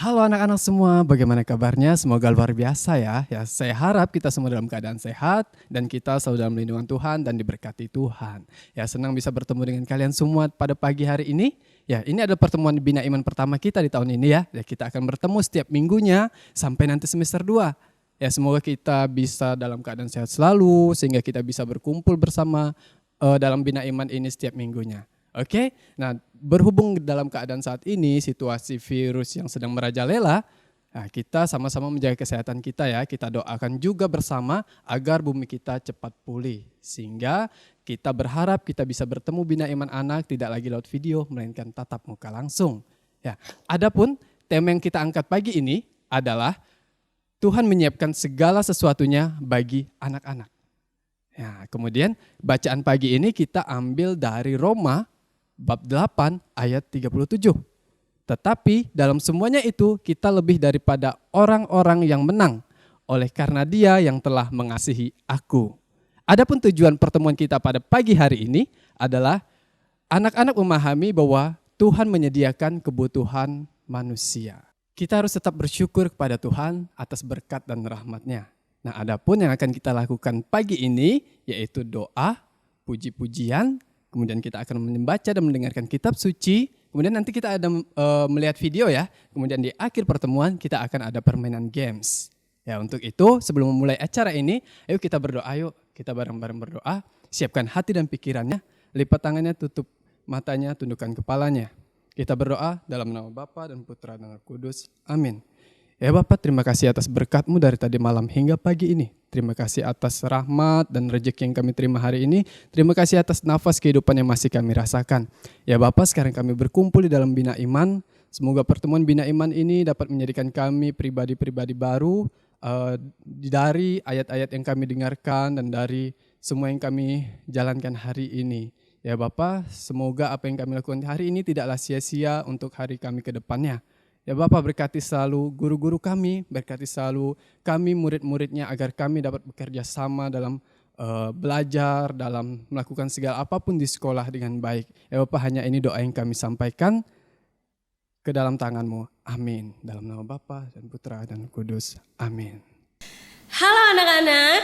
Halo anak-anak semua, bagaimana kabarnya? Semoga luar biasa ya. Saya harap kita semua dalam keadaan sehat dan kita selalu dalam lindungan Tuhan dan diberkati Tuhan. Ya, senang bisa bertemu dengan kalian semua pada pagi hari ini. Ya, ini adalah pertemuan Bina Iman pertama kita di tahun ini ya. Ya, kita akan bertemu setiap minggunya sampai nanti semester 2. Ya, semoga kita bisa dalam keadaan sehat selalu sehingga kita bisa berkumpul bersama dalam Bina Iman ini setiap minggunya. Oke, nah berhubung dalam keadaan saat ini situasi virus yang sedang merajalela, nah kita sama-sama menjaga kesehatan kita ya. Kita doakan juga bersama agar bumi kita cepat pulih. Sehingga kita berharap kita bisa bertemu Bina Iman Anak tidak lagi lewat video, melainkan tatap muka langsung. Ya, adapun tema yang kita angkat pagi ini adalah Tuhan menyiapkan segala sesuatunya bagi anak-anak. Ya, kemudian bacaan pagi ini kita ambil dari Roma bab 8 ayat 37. Tetapi dalam semuanya itu kita lebih daripada orang-orang yang menang oleh karena Dia yang telah mengasihi aku. Adapun tujuan pertemuan kita pada pagi hari ini adalah anak-anak memahami bahwa Tuhan menyediakan kebutuhan manusia. Kita harus tetap bersyukur kepada Tuhan atas berkat dan rahmat-Nya. Nah, adapun yang akan kita lakukan pagi ini yaitu doa, puji-pujian, kemudian kita akan membaca dan mendengarkan kitab suci. Kemudian nanti kita ada melihat video ya. Kemudian di akhir pertemuan kita akan ada permainan games. Ya, untuk itu sebelum memulai acara ini, ayo kita berdoa yuk. Kita bareng-bareng berdoa. Siapkan hati dan pikirannya. Lipat tangannya, tutup matanya, tundukkan kepalanya. Kita berdoa dalam nama Bapa dan Putra dan Roh Kudus. Amin. Ya Bapak, terima kasih atas berkat-Mu dari tadi malam hingga pagi ini. Terima kasih atas rahmat dan rezeki yang kami terima hari ini. Terima kasih atas nafas kehidupan yang masih kami rasakan. Ya Bapak, sekarang kami berkumpul di dalam Bina Iman. Semoga pertemuan Bina Iman ini dapat menjadikan kami pribadi-pribadi baru dari ayat-ayat yang kami dengarkan dan dari semua yang kami jalankan hari ini. Ya Bapak, semoga apa yang kami lakukan hari ini tidaklah sia-sia untuk hari kami ke depannya. Ya Bapak, berkati selalu guru-guru kami, berkati selalu kami murid-muridnya agar kami dapat bekerja sama dalam belajar, dalam melakukan segala apapun di sekolah dengan baik. Ya Bapak, hanya ini doa yang kami sampaikan ke dalam tangan-Mu. Amin. Dalam nama Bapa dan Putra dan Kudus. Amin. Halo anak-anak,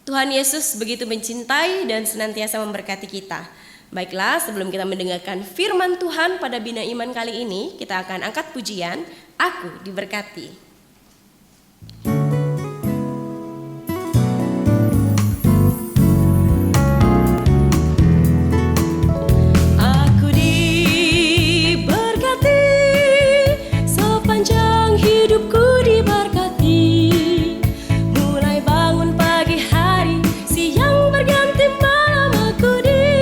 Tuhan Yesus begitu mencintai dan senantiasa memberkati kita. Baiklah, sebelum kita mendengarkan firman Tuhan pada Bina Iman kali ini, kita akan angkat pujian, Aku Diberkati. Aku diberkati, sepanjang hidupku diberkati. Mulai bangun pagi hari, siang berganti malam, aku diberkati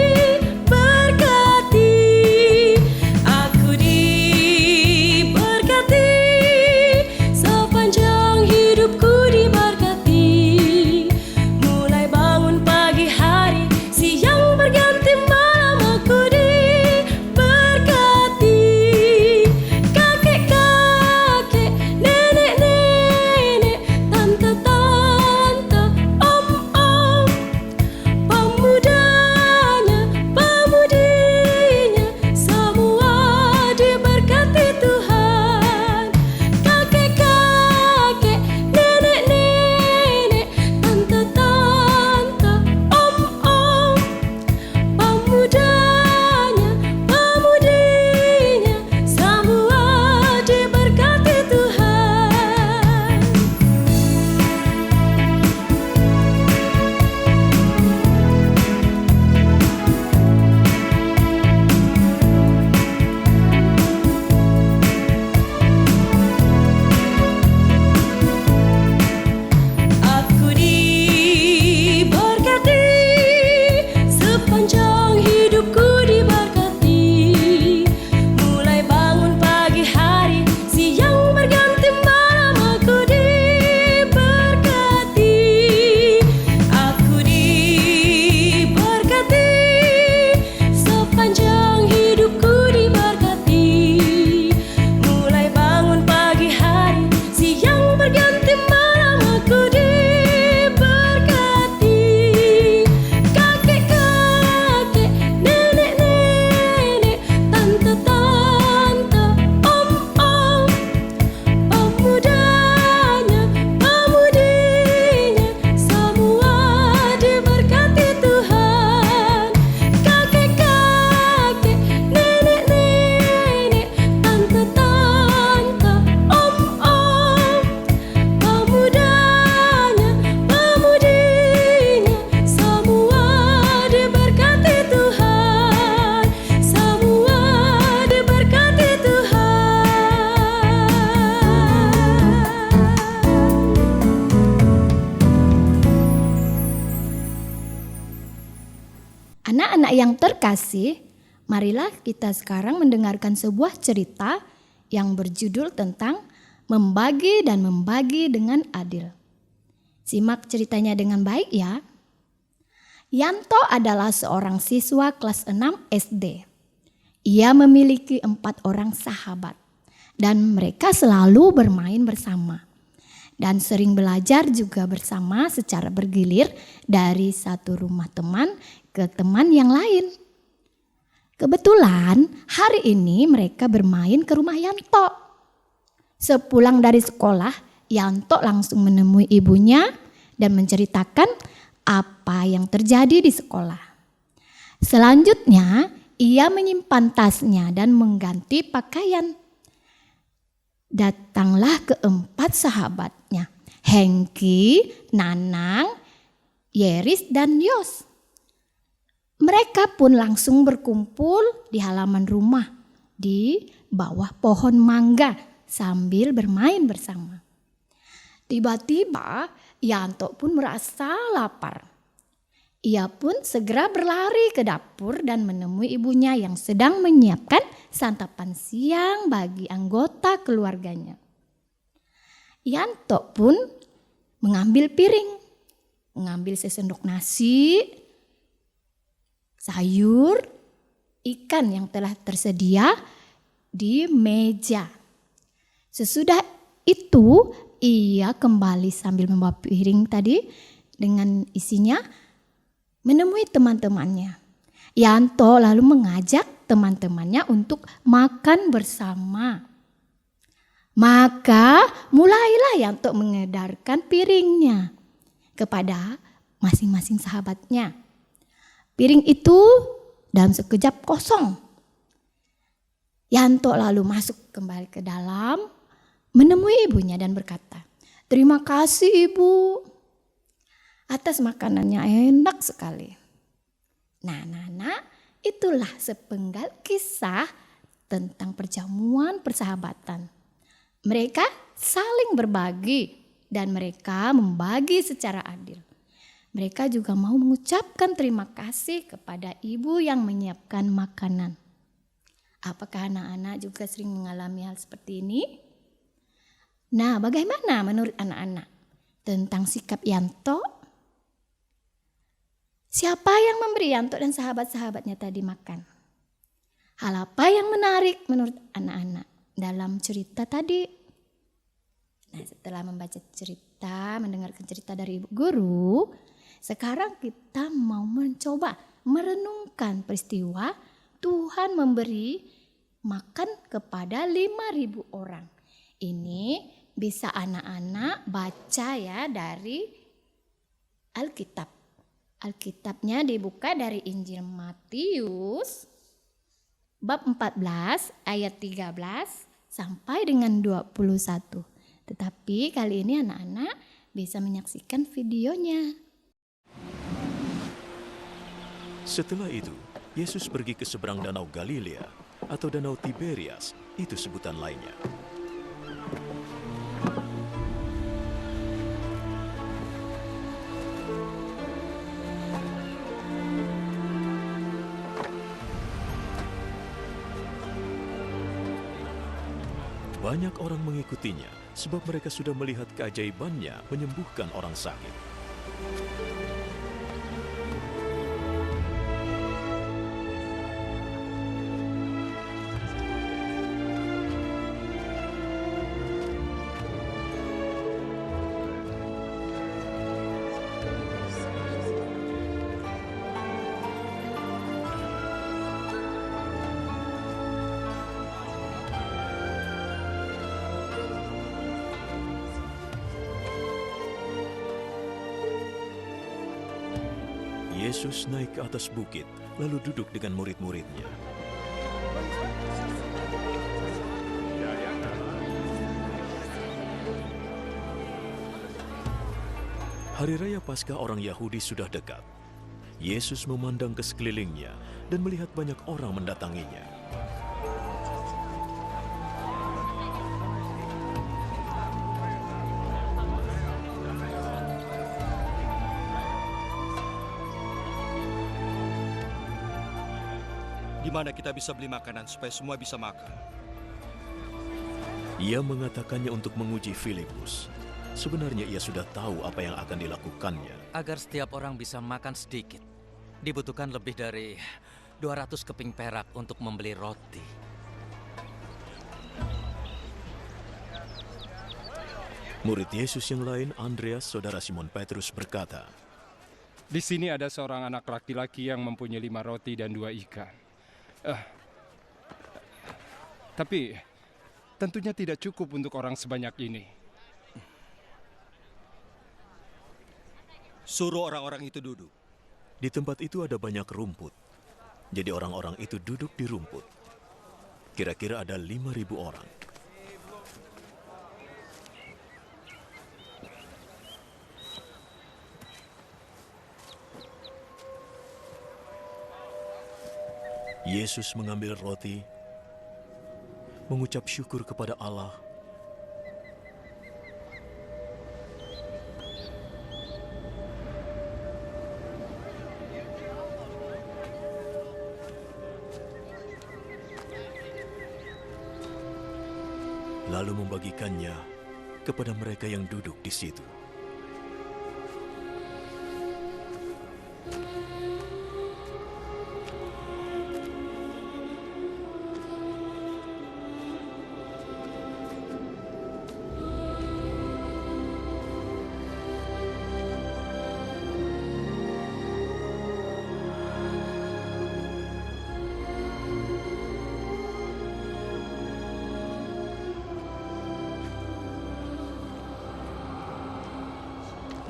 Anak yang terkasih, marilah kita sekarang mendengarkan sebuah cerita yang berjudul tentang membagi dan membagi dengan adil. Simak ceritanya dengan baik ya. Yanto adalah seorang siswa kelas 6 SD. Ia memiliki 4 orang sahabat dan mereka selalu bermain bersama. Dan sering belajar juga bersama secara bergilir dari satu rumah teman ke teman yang lain. Kebetulan hari ini mereka bermain ke rumah Yanto. Sepulang dari sekolah, Yanto langsung menemui ibunya dan menceritakan apa yang terjadi di sekolah. Selanjutnya, ia menyimpan tasnya dan mengganti pakaian. Datanglah keempat sahabatnya, Hengki, Nanang, Yeris, dan Yos. Mereka pun langsung berkumpul di halaman rumah di bawah pohon mangga sambil bermain bersama. Tiba-tiba Yanto pun merasa lapar. Ia pun segera berlari ke dapur dan menemui ibunya yang sedang menyiapkan santapan siang bagi anggota keluarganya. Yanto pun mengambil piring, mengambil sesendok nasi, sayur, ikan yang telah tersedia di meja. Sesudah itu ia kembali sambil membawa piring tadi dengan isinya menemui teman-temannya. Yanto lalu mengajak teman-temannya untuk makan bersama. Maka mulailah Yanto mengedarkan piringnya kepada masing-masing sahabatnya. Piring itu dalam sekejap kosong. Yanto lalu masuk kembali ke dalam, menemui ibunya dan berkata, "Terima kasih Ibu, atas makanannya enak sekali." Nah, itulah sepenggal kisah tentang perjamuan persahabatan. Mereka saling berbagi dan mereka membagi secara adil. Mereka juga mau mengucapkan terima kasih kepada ibu yang menyiapkan makanan. Apakah anak-anak juga sering mengalami hal seperti ini? Nah, bagaimana menurut anak-anak tentang sikap Yanto? Siapa yang memberi Yanto dan sahabat-sahabatnya tadi makan? Hal apa yang menarik menurut anak-anak dalam cerita tadi? Nah, setelah membaca cerita, mendengarkan cerita dari ibu guru, sekarang kita mau mencoba merenungkan peristiwa Tuhan memberi makan kepada 5.000 orang. Ini bisa anak-anak baca ya dari Alkitab. Alkitabnya dibuka dari Injil Matius bab 14 ayat 13 sampai dengan 21. Tetapi kali ini anak-anak bisa menyaksikan videonya. Setelah itu, Yesus pergi ke seberang danau Galilea atau danau Tiberias, itu sebutan lainnya. Banyak orang mengikutinya sebab mereka sudah melihat keajaibannya menyembuhkan orang sakit. Yesus naik ke atas bukit, lalu duduk dengan murid-muridnya. Hari Raya Paskah orang Yahudi sudah dekat. Yesus memandang ke sekelilingnya dan melihat banyak orang mendatanginya. mana kita bisa beli makanan supaya semua bisa makan? Ia mengatakannya untuk menguji Filipus. Sebenarnya ia sudah tahu apa yang akan dilakukannya. Agar setiap orang bisa makan sedikit, dibutuhkan lebih dari 200 keping perak untuk membeli roti. Murid Yesus yang lain, Andreas, saudara Simon Petrus, berkata, Di sini ada seorang anak laki-laki yang mempunyai 5 roti dan 2 ikan. Tapi tentunya tidak cukup untuk orang sebanyak ini. Suruh orang-orang itu duduk. di tempat itu ada banyak rumput. Jadi orang-orang itu duduk di rumput. Kira-kira ada 5.000 orang. Yesus mengambil roti, mengucap syukur kepada Allah, lalu membagikannya kepada mereka yang duduk di situ.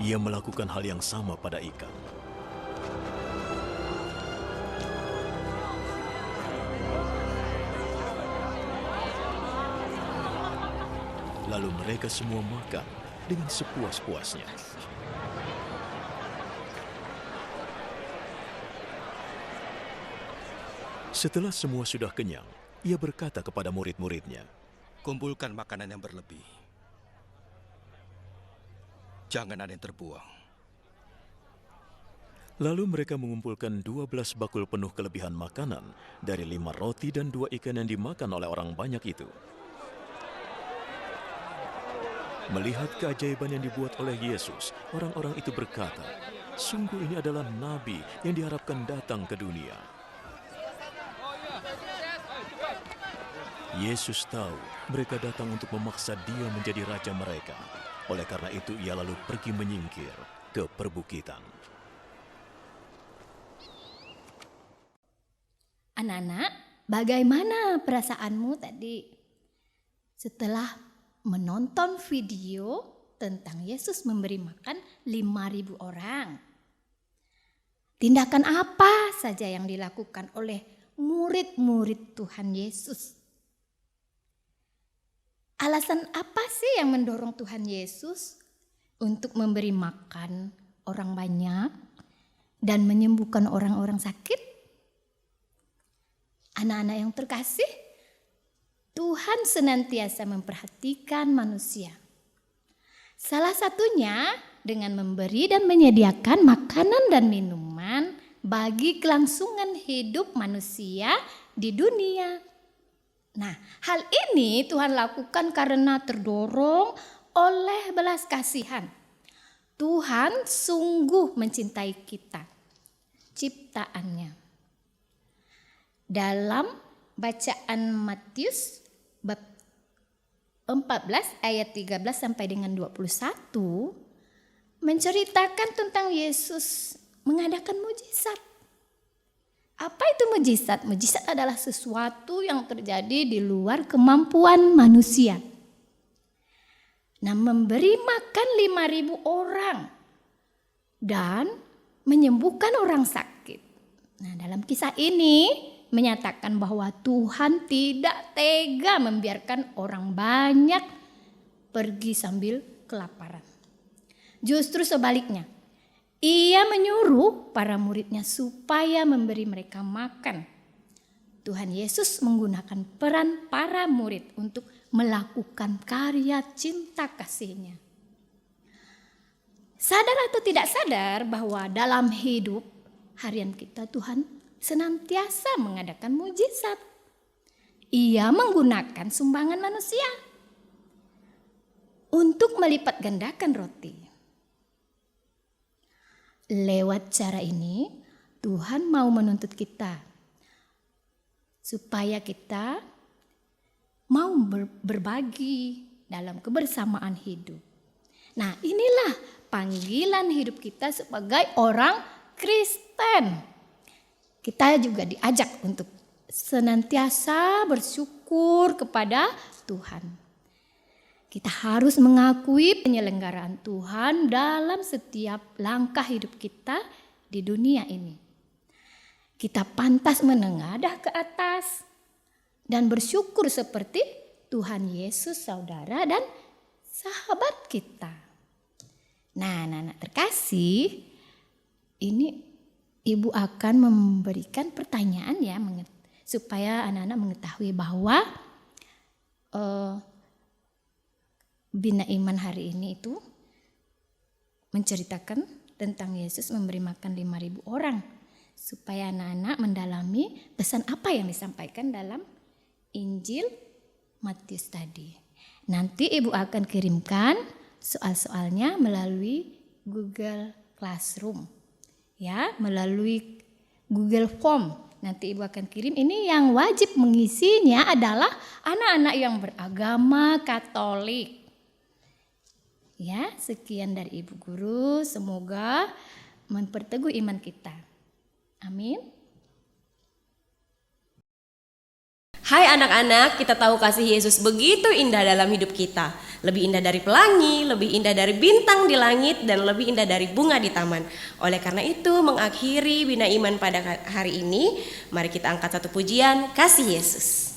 Ia melakukan hal yang sama pada ikan. Lalu mereka semua makan dengan sepuas-puasnya. Setelah semua sudah kenyang, ia berkata kepada murid-muridnya, Kumpulkan makanan yang berlebih. Jangan ada yang terbuang. Lalu mereka mengumpulkan 12 bakul penuh kelebihan makanan dari 5 roti dan 2 ikan yang dimakan oleh orang banyak itu. Melihat keajaiban yang dibuat oleh Yesus, orang-orang itu berkata, sungguh ini adalah nabi yang diharapkan datang ke dunia. Yesus tahu mereka datang untuk memaksa dia menjadi raja mereka. Oleh karena itu ia lalu pergi menyingkir ke perbukitan. Anak-anak, bagaimana perasaanmu tadi setelah menonton video tentang Yesus memberi makan 5.000 orang? Tindakan apa saja yang dilakukan oleh murid-murid Tuhan Yesus? Alasan apa sih yang mendorong Tuhan Yesus untuk memberi makan orang banyak dan menyembuhkan orang-orang sakit? Anak-anak yang terkasih, Tuhan senantiasa memperhatikan manusia. Salah satunya dengan memberi dan menyediakan makanan dan minuman bagi kelangsungan hidup manusia di dunia. Nah, hal ini Tuhan lakukan karena terdorong oleh belas kasihan. Tuhan sungguh mencintai kita, ciptaannya. Dalam bacaan Matius bab 14 ayat 13 sampai dengan 21 menceritakan tentang Yesus mengadakan mujizat. Apa itu mujizat? Mujizat adalah sesuatu yang terjadi di luar kemampuan manusia. Nah, memberi makan 5.000 orang dan menyembuhkan orang sakit. Nah, dalam kisah ini menyatakan bahwa Tuhan tidak tega membiarkan orang banyak pergi sambil kelaparan. Justru sebaliknya, Ia menyuruh para muridnya supaya memberi mereka makan. Tuhan Yesus menggunakan peran para murid untuk melakukan karya cinta kasih-Nya. Sadar atau tidak sadar bahwa dalam hidup harian kita Tuhan senantiasa mengadakan mujizat. Ia menggunakan sumbangan manusia untuk melipat gandakan roti. Lewat cara ini, Tuhan mau menuntut kita supaya kita mau berbagi dalam kebersamaan hidup. Nah, inilah panggilan hidup kita sebagai orang Kristen. Kita juga diajak untuk senantiasa bersyukur kepada Tuhan. Kita harus mengakui penyelenggaraan Tuhan dalam setiap langkah hidup kita di dunia ini. Kita pantas menengadah ke atas dan bersyukur seperti Tuhan Yesus, saudara dan sahabat kita. Nah, anak-anak terkasih, ini Ibu akan memberikan pertanyaan ya, supaya anak-anak mengetahui bahwa Bina Iman hari ini itu menceritakan tentang Yesus memberi makan 5.000 orang. Supaya anak-anak mendalami pesan apa yang disampaikan dalam Injil Matius tadi. Nanti Ibu akan kirimkan soal-soalnya melalui Google Classroom. Ya, melalui Google Form. Nanti Ibu akan kirim. Ini yang wajib mengisinya adalah anak-anak yang beragama Katolik. Ya, sekian dari Ibu Guru. Semoga memperteguh iman kita. Amin. Hai anak-anak, kita tahu kasih Yesus begitu indah dalam hidup kita. Lebih indah dari pelangi, lebih indah dari bintang di langit, dan lebih indah dari bunga di taman. Oleh karena itu, mengakhiri Bina Iman pada hari ini, mari kita angkat satu pujian, Kasih Yesus.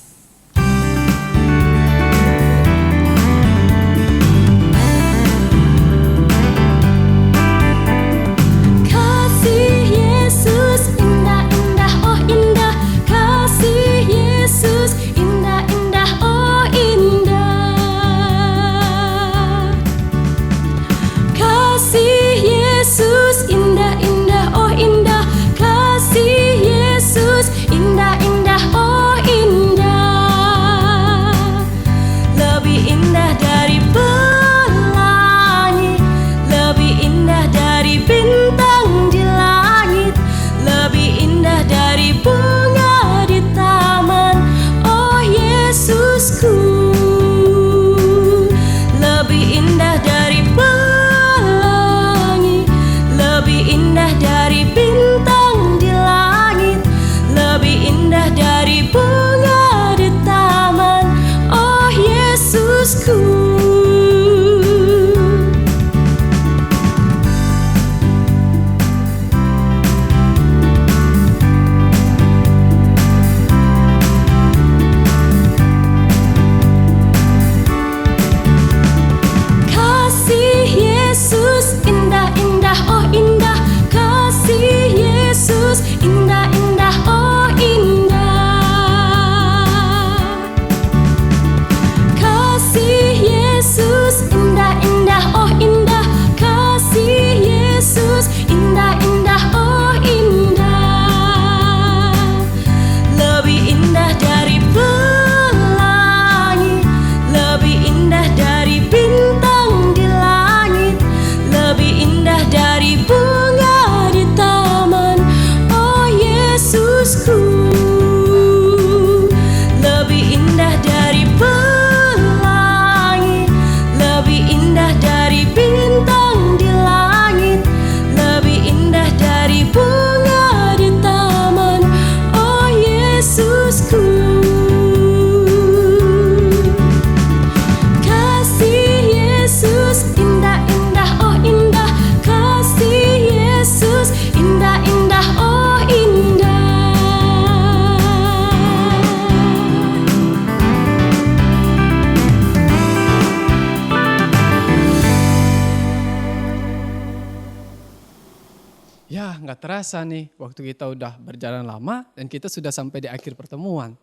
Nggak terasa nih, waktu kita udah berjalan lama dan kita sudah sampai di akhir pertemuan.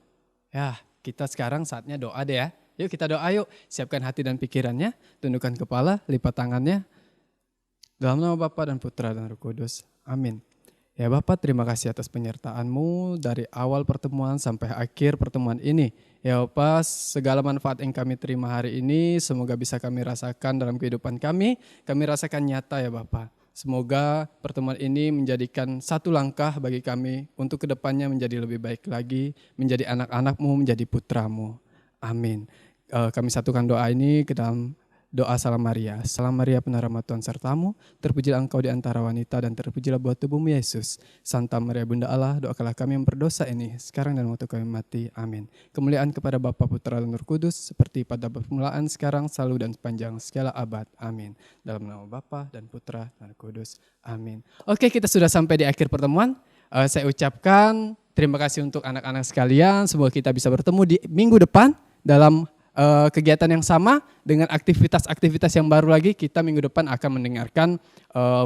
Ya, kita sekarang saatnya doa deh ya. Yuk kita doa yuk, siapkan hati dan pikirannya, tundukkan kepala, lipat tangannya. Dalam nama Bapa dan Putra dan Roh Kudus, amin. Ya Bapak, terima kasih atas penyertaan-Mu dari awal pertemuan sampai akhir pertemuan ini. Ya Bapak, segala manfaat yang kami terima hari ini semoga bisa kami rasakan dalam kehidupan kami rasakan nyata ya Bapak. Semoga pertemuan ini menjadikan satu langkah bagi kami untuk kedepannya menjadi lebih baik lagi, menjadi anak-anak-Mu, menjadi putra-Mu. Amin. Kami satukan doa ini ke dalam doa Salam Maria. Salam Maria, penuh rahmat Tuhan sertamu, terpujilah engkau di antara wanita dan terpujilah buah tubuhmu Yesus. Santa Maria Bunda Allah, doakanlah kami yang berdosa ini, sekarang dan waktu kami mati. Amin. Kemuliaan kepada Bapa, Putra dan Roh Kudus, seperti pada permulaan, sekarang, selalu dan sepanjang segala abad. Amin. Dalam nama Bapa dan Putra dan Roh Kudus. Amin. Oke, kita sudah sampai di akhir pertemuan. Saya ucapkan terima kasih untuk anak-anak sekalian. Semoga kita bisa bertemu di minggu depan dalam kegiatan yang sama dengan aktivitas-aktivitas yang baru lagi. Kita minggu depan akan mendengarkan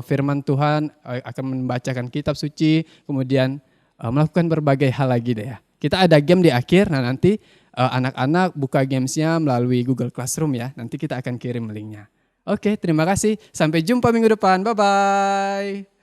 firman Tuhan, akan membacakan kitab suci, kemudian melakukan berbagai hal lagi deh ya. Kita ada game di akhir, nah nanti anak-anak buka gamesnya melalui Google Classroom ya. Nanti kita akan kirim linknya. Oke, terima kasih. Sampai jumpa minggu depan. Bye-bye.